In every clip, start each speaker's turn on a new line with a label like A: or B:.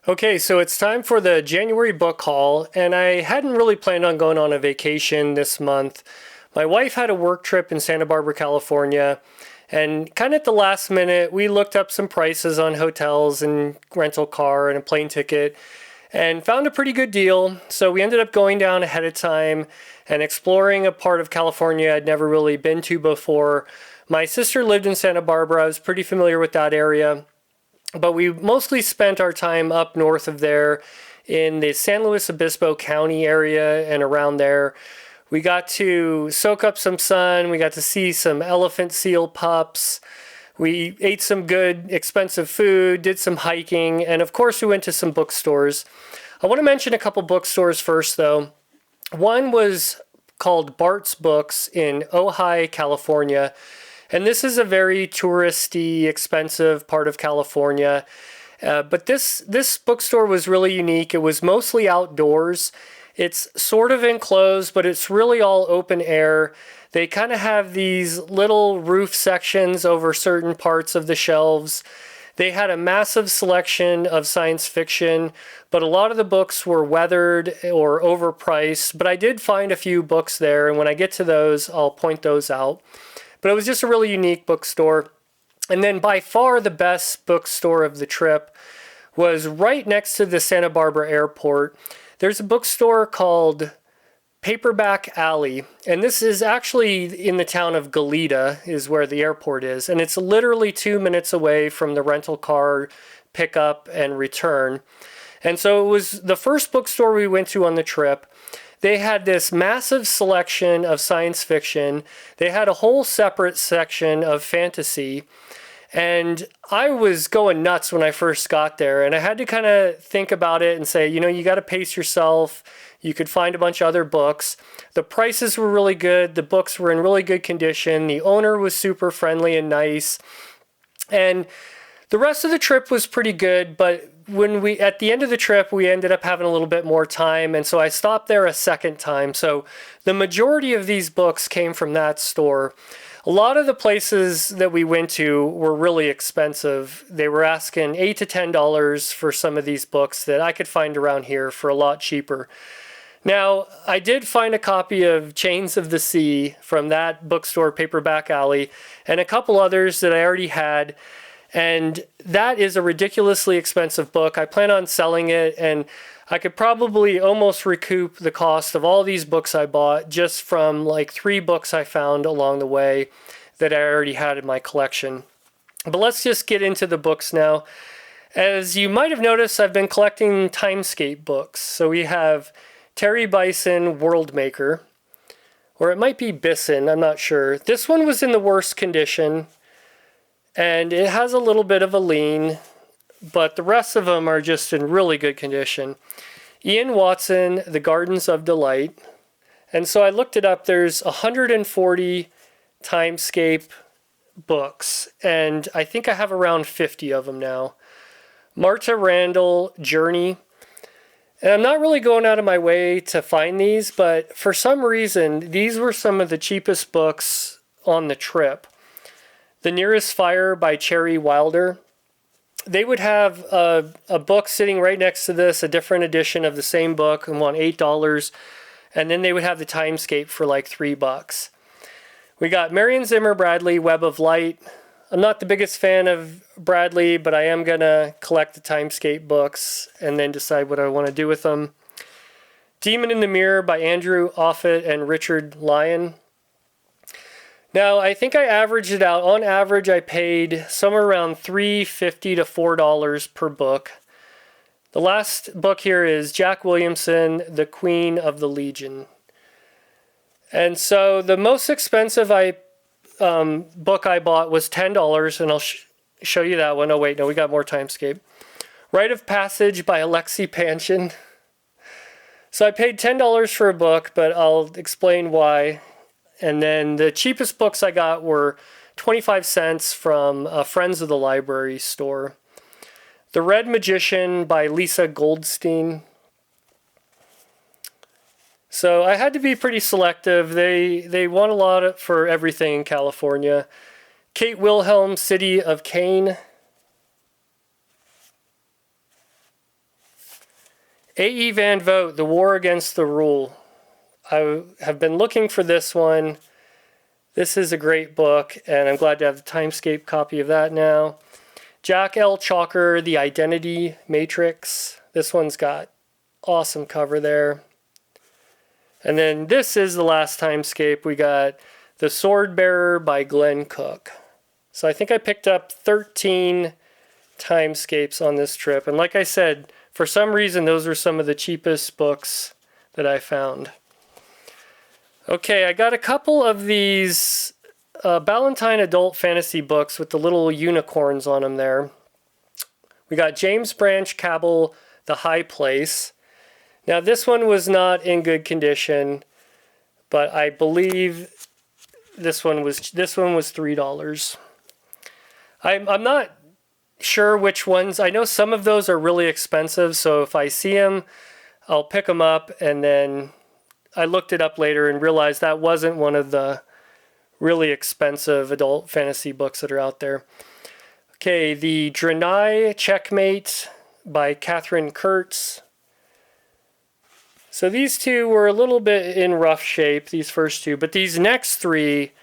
A: Okay, so it's time for the January book haul, and I hadn't really planned on going on a vacation this month. My wife had a work trip in Santa Barbara, California, and kind of at the last minute, we looked up some prices on hotels and rental car and a plane ticket and found a pretty good deal. So we ended up going down ahead of time and exploring a part of California I'd never really been to before. My sister lived in Santa Barbara. I was pretty familiar with that area. But we mostly spent our time up north of there in the San Luis Obispo County area and around there. We got to soak up some sun. We got to see some elephant seal pups. We ate some good, expensive food, did some hiking, and of course, we went to some bookstores. I want to mention a couple bookstores first, though. One was called Bart's Books in Ojai, California. And this is a very touristy, expensive part of California. But this bookstore was really unique. It was mostly outdoors. It's sort of enclosed, but it's really all open air. They kind of have these little roof sections over certain parts of the shelves. They had a massive selection of science fiction, but a lot of the books were weathered or overpriced. But I did find a few books there, and when I get to those, I'll point those out. But it was just a really unique bookstore. And then by far the best bookstore of the trip was right next to the Santa Barbara airport. There's a bookstore called Paperback Alley. And this is actually in the town of Goleta is where the airport is. And it's literally 2 minutes away from the rental car pickup and return. And so it was the first bookstore we went to on the trip. They had this massive selection of science fiction. They had a whole separate section of fantasy. And I was going nuts when I first got there. And I had to kind of think about it and say, you got to pace yourself. You could find a bunch of other books. The prices were really good. The books were in really good condition. The owner was super friendly and nice. And the rest of the trip was pretty good, but at the end of the trip, we ended up having a little bit more time, and so I stopped there a second time. So the majority of these books came from that store. A lot of the places that we went to were really expensive. They were asking $8 to $10 for some of these books that I could find around here for a lot cheaper. Now, I did find a copy of Chains of the Sea from that bookstore, Paperback Alley, and a couple others that I already had. And that is a ridiculously expensive book. I plan on selling it, and I could probably almost recoup the cost of all these books I bought just from like 3 books I found along the way that I already had in my collection. But let's just get into the books now. As you might have noticed, I've been collecting Timescape books. So we have Terry Bison World Maker, or it might be Bison, I'm not sure. This one was in the worst condition. And it has a little bit of a lean, but the rest of them are just in really good condition. Ian Watson, The Gardens of Delight. And so I looked it up. There's 140 Timescape books, and I think I have around 50 of them now. Marta Randall, Journey. And I'm not really going out of my way to find these, but for some reason, these were some of the cheapest books on the trip. The Nearest Fire by Cherry Wilder. They would have a book sitting right next to this, a different edition of the same book, and want $8. And then they would have the Timescape for like $3. We got Marion Zimmer Bradley, Web of Light. I'm not the biggest fan of Bradley, but I am going to collect the Timescape books and then decide what I want to do with them. Demon in the Mirror by Andrew Offutt and Richard Lyon. Now, I think I averaged it out. On average, I paid somewhere around $3.50 to $4 per book. The last book here is Jack Williamson, The Queen of the Legion. And so the most expensive book I bought was $10, and I'll show you that one. Oh, wait, no, we got more Timescape. Rite of Passage by Alexi Panshin. So I paid $10 for a book, but I'll explain why. And then the cheapest books I got were 25 cents from a Friends of the Library store. The Red Magician by Lisa Goldstein. So I had to be pretty selective. They want a lot for everything in California. Kate Wilhelm, City of Cain. A.E. Van Vogt, The War Against the Rule. I have been looking for this one. This is a great book, and I'm glad to have the Timescape copy of that now. Jack L. Chalker, The Identity Matrix. This one's got awesome cover there. And then this is the last Timescape. We got The Swordbearer by Glenn Cook. So I think I picked up 13 Timescapes on this trip. And like I said, for some reason, those are some of the cheapest books that I found. Okay, I got a couple of these Ballantine adult fantasy books with the little unicorns on them there. We got James Branch Cabell, The High Place. Now this one was not in good condition, but I believe this one was $3. I'm not sure which ones. I know some of those are really expensive, so if I see them, I'll pick them up. And then I looked it up later and realized that wasn't one of the really expensive adult fantasy books that are out there. Okay, the Draenei Checkmate by Katherine Kurtz. So these two were a little bit in rough shape, these first two, but these next three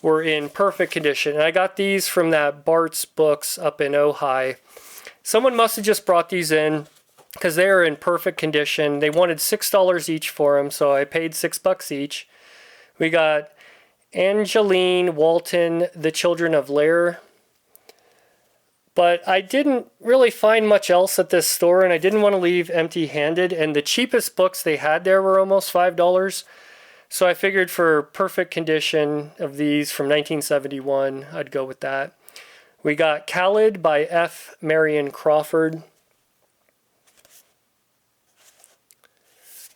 A: were in perfect condition. And I got these from that Bart's Books up in Ojai. Someone must have just brought these in because they are in perfect condition. They wanted $6 each for them, so I paid $6 each. We got Angeline Walton, The Children of Lair. But I didn't really find much else at this store, and I didn't want to leave empty-handed. And the cheapest books they had there were almost $5. So I figured for perfect condition of these from 1971, I'd go with that. We got Khalid by F. Marion Crawford.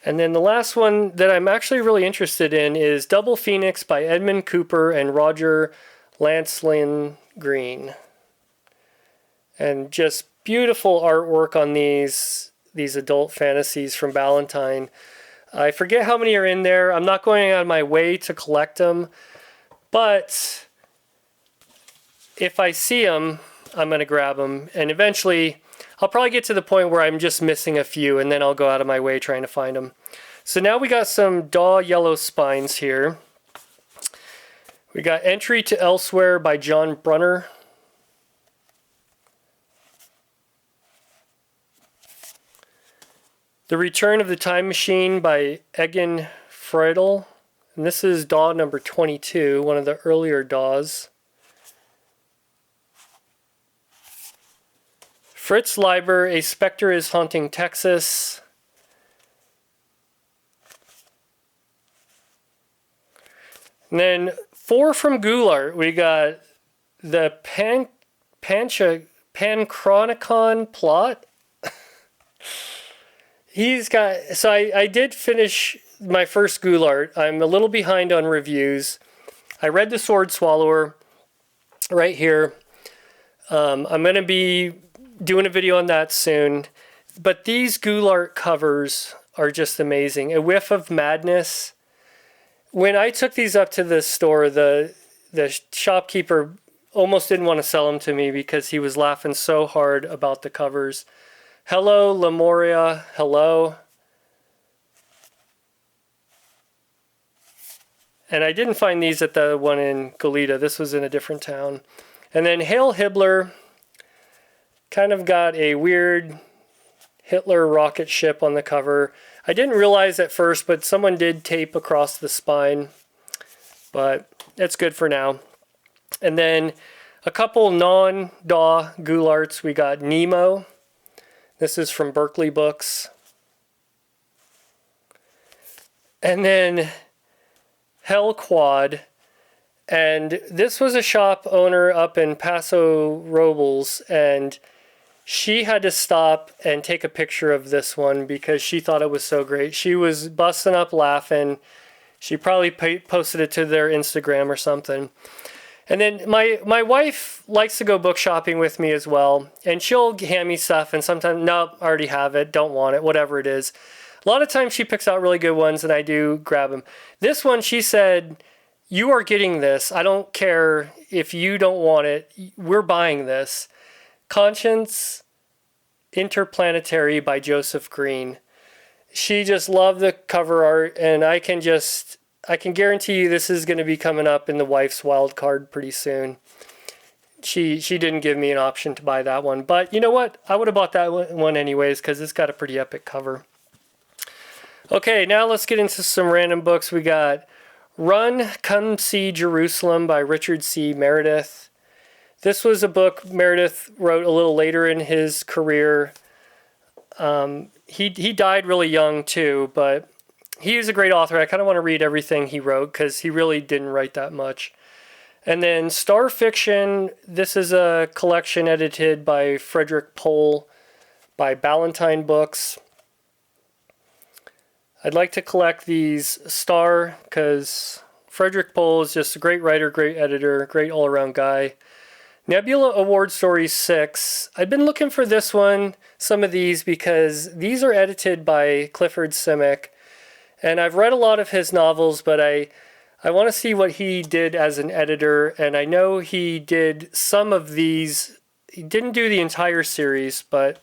A: And then the last one that I'm actually really interested in is Double Phoenix by Edmund Cooper and Roger Lancelyn Green. And just beautiful artwork on these adult fantasies from Ballantine. I forget how many are in there. I'm not going out of my way to collect them. But if I see them, I'm going to grab them. And eventually, I'll probably get to the point where I'm just missing a few, and then I'll go out of my way trying to find them. So now we got some Daw Yellow Spines here. We got Entry to Elsewhere by John Brunner. The Return of the Time Machine by Egan Friedel. And this is Daw number 22, one of the earlier Daws. Fritz Leiber, A Spectre is Haunting Texas. And then 4 from Goulart. We got the Panchronicon plot. I did finish my first Goulart. I'm a little behind on reviews. I read The Sword Swallower right here. I'm going to be doing a video on that soon. But these Goulart covers are just amazing. A Whiff of Madness. When I took these up to the store, the shopkeeper almost didn't want to sell them to me because he was laughing so hard about the covers. Hello, Lemuria. Hello. And I didn't find these at the one in Goleta. This was in a different town. And then Hail Hibbler. Kind of got a weird Hitler rocket ship on the cover. I didn't realize at first, but someone did tape across the spine. But it's good for now. And then a couple non-Daw Goularts. We got Nemo. This is from Berkeley Books. And then Hell Quad. And this was a shop owner up in Paso Robles, and she had to stop and take a picture of this one because she thought it was so great. She was busting up laughing. She probably posted it to their Instagram or something. And then my wife likes to go book shopping with me as well. And she'll hand me stuff and sometimes, nope, I already have it, don't want it, whatever it is. A lot of times she picks out really good ones and I do grab them. This one, she said, you are getting this. I don't care if you don't want it. We're buying this. Conscience Interplanetary by Joseph Green. She just loved the cover art, and I can guarantee you this is going to be coming up in the wife's wild card pretty soon. She didn't give me an option to buy that one, but you know what? I would have bought that one anyways because it's got a pretty epic cover. Okay, now let's get into some random books. We got Run, Come See Jerusalem by Richard C. Meredith. This was a book Meredith wrote a little later in his career. He died really young too, but he is a great author. I kind of want to read everything he wrote because he really didn't write that much. And then Star Fiction, this is a collection edited by Frederick Pohl by Ballantine Books. I'd like to collect these Star because Frederick Pohl is just a great writer, great editor, great all-around guy. Nebula Award Stories 6. I've been looking for this one, some of these, because these are edited by Clifford Simic. And I've read a lot of his novels, but I want to see what he did as an editor. And I know he did some of these. He didn't do the entire series, but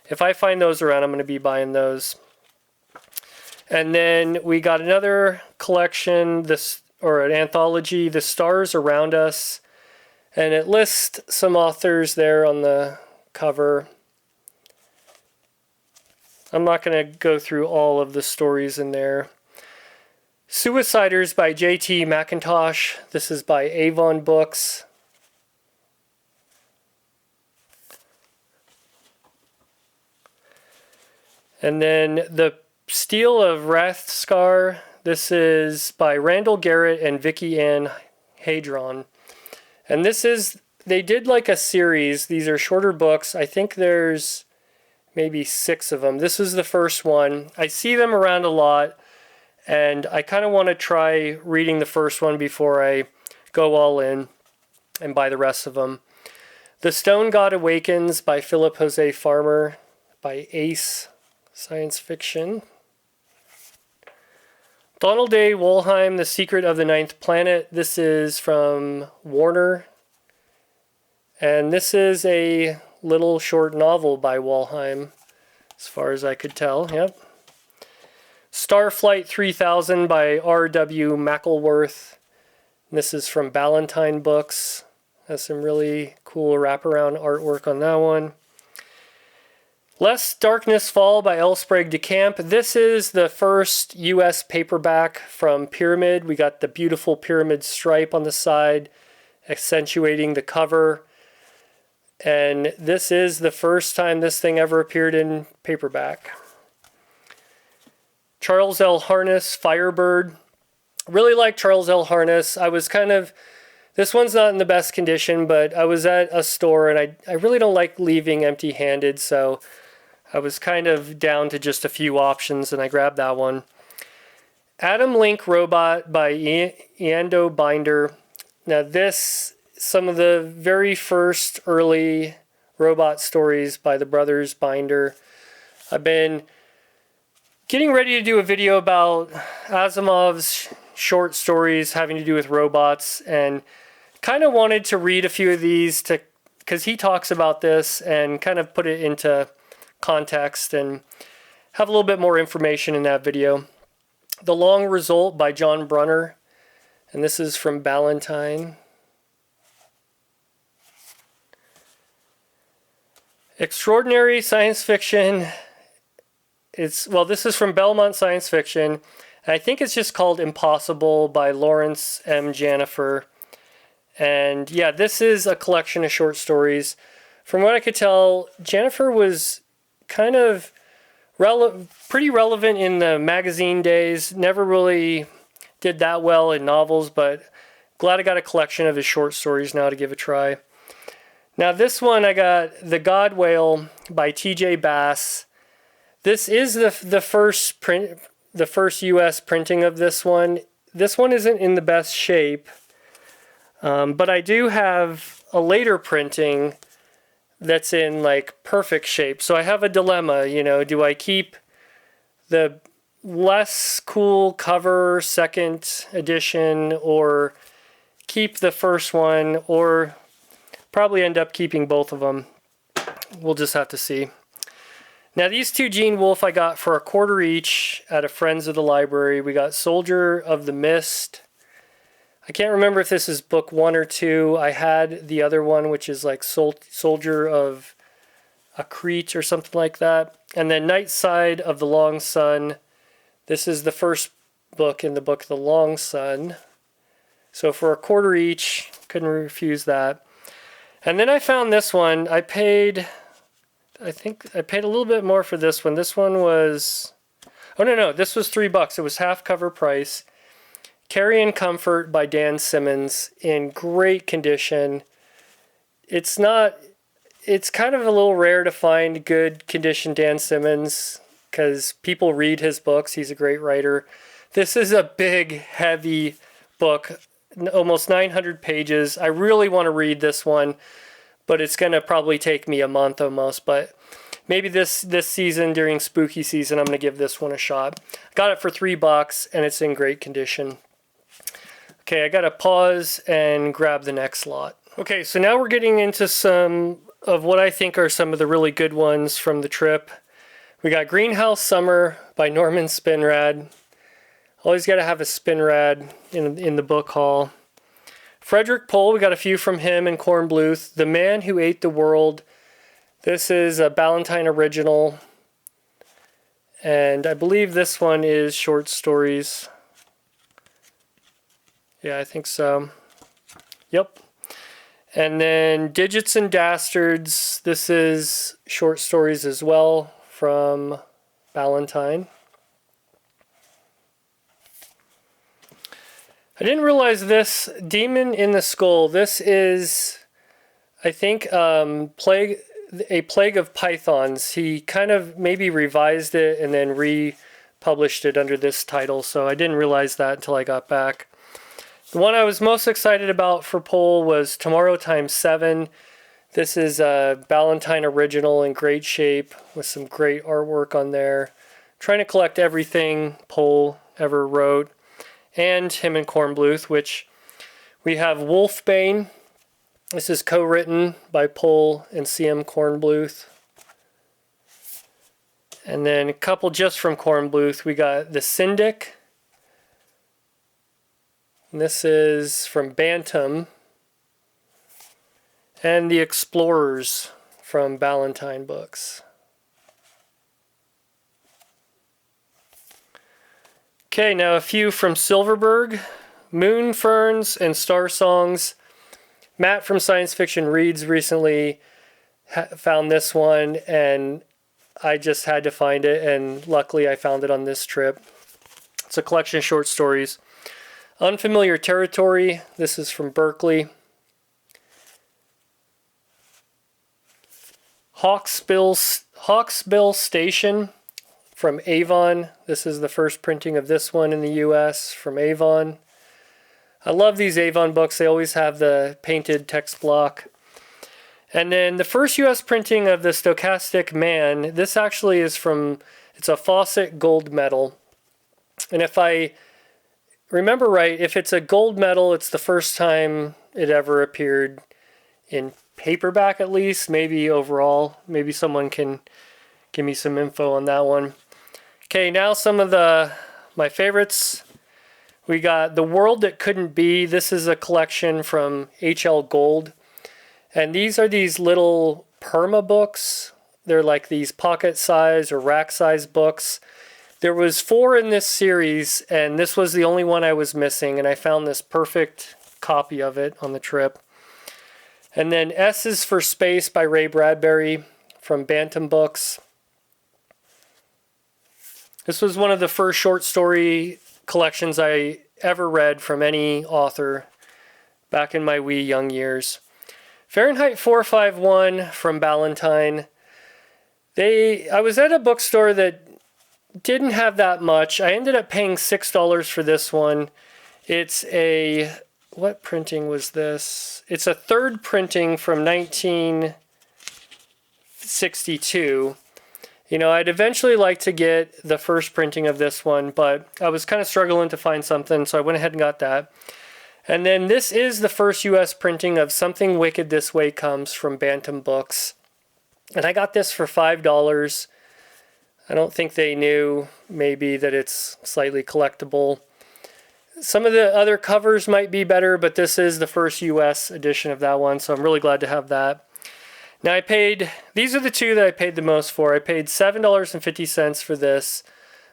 A: if I find those around, I'm going to be buying those. And then we got another collection, or an anthology, The Stars Around Us. And it lists some authors there on the cover. I'm not going to go through all of the stories in there. Suiciders by J.T. McIntosh. This is by Avon Books. And then The Steel of Rathscar. This is by Randall Garrett and Vicky Ann Hadron. And they did like a series. These are shorter books. I think there's maybe 6 of them. This is the first one. I see them around a lot, and I kind of want to try reading the first one before I go all in and buy the rest of them. The Stone God Awakens by Philip Jose Farmer by Ace Science Fiction. Donald A. Wollheim, The Secret of the Ninth Planet. This is from Warner. And this is a little short novel by Wollheim, as far as I could tell. Yep. Starflight 3000 by R.W. Mackleworth. This is from Ballantine Books. Has some really cool wraparound artwork on that one. Lest Darkness Fall by L. Sprague de Camp. This is the first U.S. paperback from Pyramid. We got the beautiful pyramid stripe on the side, accentuating the cover. And this is the first time this thing ever appeared in paperback. Charles L. Harness, Firebird. Really like Charles L. Harness. This one's not in the best condition, but I was at a store and I really don't like leaving empty-handed, so I was kind of down to just a few options, and I grabbed that one. Adam Link Robot by Eando Binder. Now some of the very first early robot stories by the brothers Binder. I've been getting ready to do a video about Asimov's short stories having to do with robots, and kind of wanted to read a few of these because he talks about this and kind of put it into context and have a little bit more information in that video. The Long Result by John Brunner, and this is from Ballantine. Extraordinary Science Fiction. This is from Belmont Science Fiction, and I think it's just called Impossible by Lawrence M. Janifer. And yeah, this is a collection of short stories. From what I could tell, Janifer was kind of pretty relevant in the magazine days. Never really did that well in novels, but glad I got a collection of his short stories now to give a try. Now this one I got The God Whale by T.J. Bass. This is the first print, the first U.S. printing of this one. This one isn't in the best shape, but I do have a later printing that's in like perfect shape. So I have a dilemma, do I keep the less cool cover second edition or keep the first one, or probably end up keeping both of them? We'll just have to see. Now these two Gene Wolfe I got for $0.25 each at a Friends of the Library. We got Soldier of the Mist. I can't remember if this is book 1 or 2. I had the other one, which is like Soldier of Akrit or something like that. And then Night Side of the Long Sun. This is the first book in the book The Long Sun. So for $0.25 each, couldn't refuse that. And then I found this one. I think I paid a little bit more for this one. This one was, oh no, this was $3. It was half cover price. Carry and Comfort by Dan Simmons, in great condition. It's kind of a little rare to find good condition Dan Simmons because people read his books. He's a great writer. This is a big, heavy book, almost 900 pages. I really want to read this one, but it's going to probably take me a month almost. But maybe this season, during spooky season, I'm going to give this one a shot. Got it for $3 and it's in great condition. Okay, I got to pause and grab the next lot. Okay, so now we're getting into some of what I think are some of the really good ones from the trip. We got Greenhouse Summer by Norman Spinrad. Always got to have a Spinrad in the book haul. Frederik Pohl, we got a few from him and Kornbluth. The Man Who Ate the World. This is a Ballantine original. And I believe this one is short stories. Yeah, I think so. Yep. And then Digits and Dastards. This is short stories as well from Ballantine. I didn't realize this. Demon in the Skull. This is, I think, a Plague of Pythons. He kind of maybe revised it and then republished it under this title. So I didn't realize that until I got back. The one I was most excited about for Pohl was Tomorrow Times 7. This is a Ballantine original in great shape with some great artwork on there. Trying to collect everything Pohl ever wrote. And him and Kornbluth, which we have Wolfbane. This is co-written by Pohl and C.M. Kornbluth. And then a couple just from Kornbluth. We got The Syndic. And this is from Bantam. And The Explorers from Ballantine Books. Okay, now a few from Silverberg. Moon Ferns and Star Songs. Matt from Science Fiction Reads recently found this one, and I just had to find it, and luckily I found it on this trip. It's a collection of short stories. Unfamiliar Territory. This is from Berkeley. Hawksbill Station from Avon. This is the first printing of this one in the US from Avon. I love these Avon books. They always have the painted text block. And then the first US printing of the Stochastic Man. This actually is from, it's a Fawcett gold medal. And if I remember right, if it's a gold medal, it's the first time it ever appeared in paperback, at least, maybe overall. Maybe someone can give me some info on that one. Okay, now some of my favorites. We got The World That Couldn't Be. This is a collection from H.L. Gold. And these are these little perma books. They're like these pocket size or rack size books. There was 4 in this series, and this was the only one I was missing, and I found this perfect copy of it on the trip. And then S is for Space by Ray Bradbury from Bantam Books. This was one of the first short story collections I ever read from any author back in my wee young years. Fahrenheit 451 from Ballantine. I was at a bookstore that didn't have that much. I ended up paying $6 for this one. It's what printing was this? It's a third printing from 1962. You know, I'd eventually like to get the first printing of this one, but I was kind of struggling to find something, so I went ahead and got that. And then this is the first US printing of Something Wicked This Way Comes from Bantam Books. And I got this for $5. I don't think they knew maybe that it's slightly collectible. Some of the other covers might be better, but this is the first US edition of that one, so I'm really glad to have that. Now these are the two that I paid the most for. I paid $7.50 for this,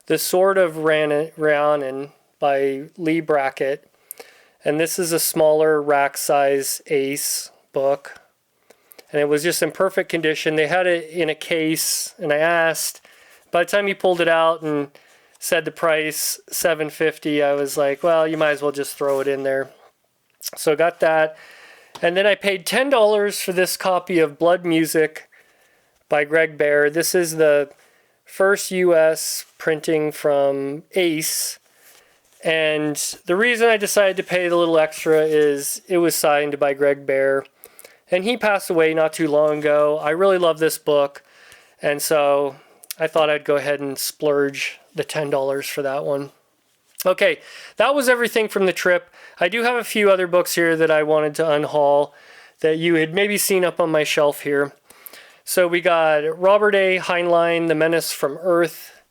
A: The Sword of Rhiannon by Lee Brackett. And this is a smaller rack size Ace book. And it was just in perfect condition. They had it in a case, and I asked. By the time he pulled it out and said the price, $7.50, I was like, well, you might as well just throw it in there. So I got that. And then I paid $10 for this copy of Blood Music by Greg Bear. This is the first US printing from Ace. And the reason I decided to pay the little extra is it was signed by Greg Bear. And he passed away not too long ago. I really love this book. And so I thought I'd go ahead and splurge the $10 for that one. Okay, that was everything from the trip. I do have a few other books here that I wanted to unhaul that you had maybe seen up on my shelf here. So we got Robert A. Heinlein, The Menace from Earth.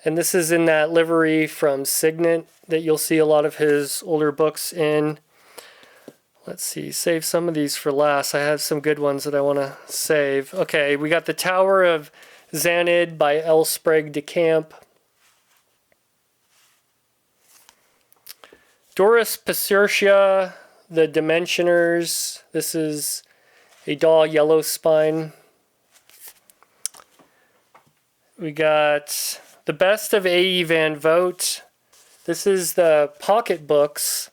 A: And this is in that livery from Signet that you'll see a lot of his older books in. Let's see, save some of these for last. I have some good ones that I want to save. Okay, we got The Tower of Xanid by L. Sprague de Camp. Doris Paciorcia, The Dimensioners. This is a Daw Yellow Spine. We got The Best of A.E. Van Vogt. This is the Pocket Books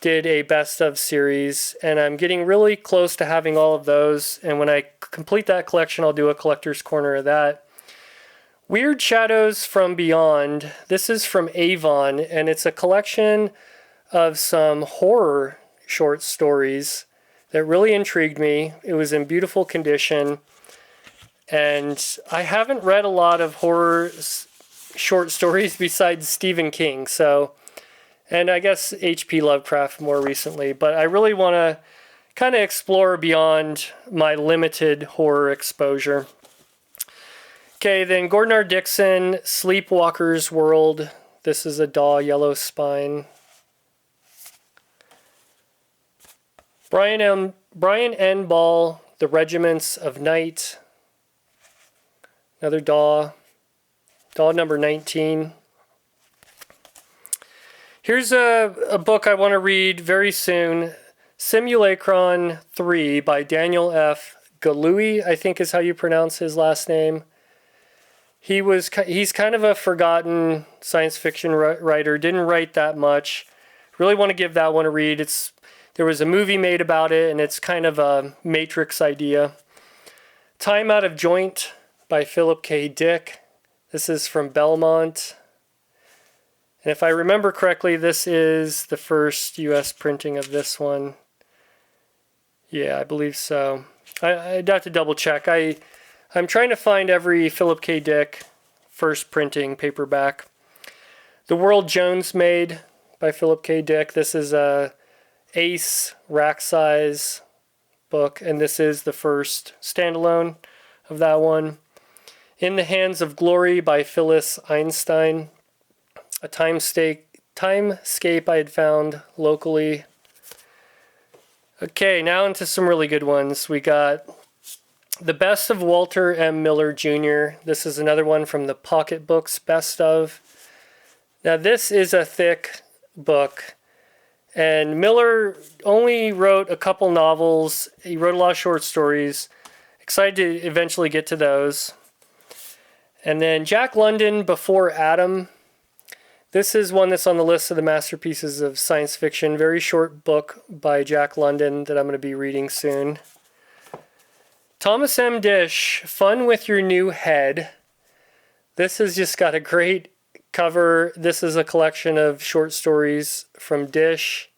A: did a best of series, and I'm getting really close to having all of those, and when I complete that collection I'll do a collector's corner of that. Weird Shadows from Beyond. This is from Avon, and it's a collection of some horror short stories that really intrigued me. It was in beautiful condition, and I haven't read a lot of horror short stories besides Stephen King, and I guess H.P. Lovecraft more recently, but I really want to kind of explore beyond my limited horror exposure. Okay, then Gordon R. Dickson, Sleepwalker's World. This is a Daw Yellow Spine. Brian N. Ball, The Regiments of Night. Another Daw number 19. Here's a book I want to read very soon. Simulacron 3 by Daniel F. Galouye, I think is how you pronounce his last name. He's kind of a forgotten science fiction writer. Didn't write that much. Really want to give that one a read. There was a movie made about it, and it's kind of a Matrix idea. Time Out of Joint by Philip K. Dick. This is from Belmont. And if I remember correctly, this is the first US printing of this one. Yeah, I believe so. I'd have to double check. I'm trying to find every Philip K. Dick first printing paperback. The World Jones Made by Philip K. Dick. This is a Ace rack size book, and this is the first standalone of that one. In the Hands of Glory by Phyllis Einstein. A timescape I had found locally. Okay, now into some really good ones. We got The Best of Walter M. Miller Jr. This is another one from the Pocket Books Best of. Now this is a thick book, and Miller only wrote a couple novels. He wrote a lot of short stories. Excited to eventually get to those. And then Jack London, Before Adam. This is one that's on the list of the masterpieces of science fiction. Very short book by Jack London that I'm going to be reading soon. Thomas M. Dish, Fun with Your New Head. This has just got a great cover. This is a collection of short stories from Dish,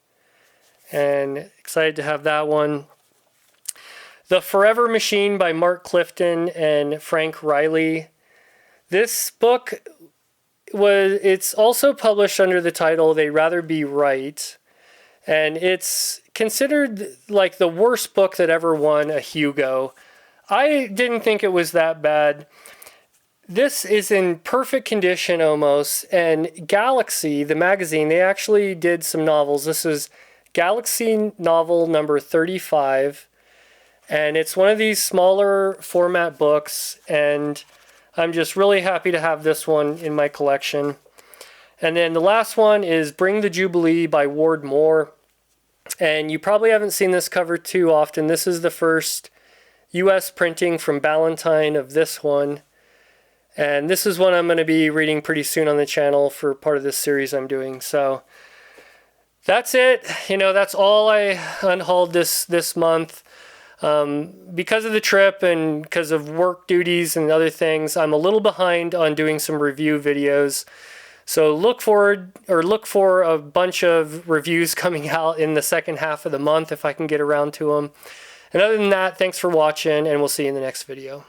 A: and excited to have that one. The Forever Machine by Mark Clifton and Frank Riley. This book it's also published under the title They'd Rather Be Right, and it's considered like the worst book that ever won a Hugo. I didn't think it was that bad. This is in perfect condition almost, and Galaxy, the magazine, they actually did some novels. This is Galaxy novel number 35, and it's one of these smaller format books, and I'm just really happy to have this one in my collection. And then the last one is Bring the Jubilee by Ward Moore, and you probably haven't seen this cover too often. This is the first US printing from Ballantine of this one. And this is one I'm going to be reading pretty soon on the channel for part of this series I'm doing. So that's it. You know, that's all I unhauled this month. Because of the trip and because of work duties and other things, I'm a little behind on doing some review videos. So look for a bunch of reviews coming out in the second half of the month if I can get around to them. And other than that, thanks for watching, and we'll see you in the next video.